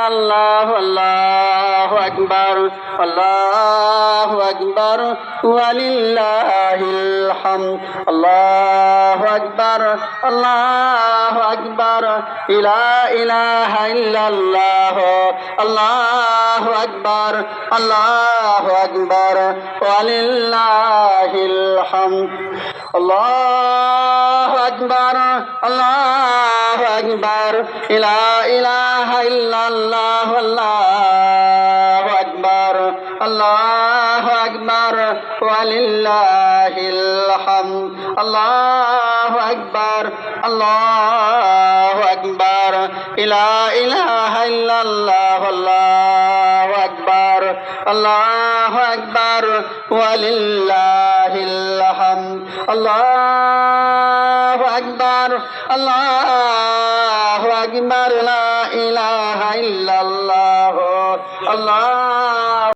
আল্লাহু আল্লাহু আকবার আল্লাহু আকবার ওয়ালিল্লাহিল হামদ আল্লাহু আকবার আল্লাহু আকবার লা ইলাহা ইল্লাল্লাহ আল্লাহু আকবার ওয়ালিল্লাহিল হামদ আল্লাহু আকবার আল্লাহু আকবার লা ইলাহা ইল্লাল্লাহ আল্লাহু আকবার ওয়ালিল্লাহিল হামদ আল্লাহু আকবার লা ইলাহা ইল্লাল্লাহ আল্লাহু আকবার ওয়ালিল্লাহিল হামদ আল্লাহু আকবার লা ইলাহা ইল্লাল্লাহ আল্লাহু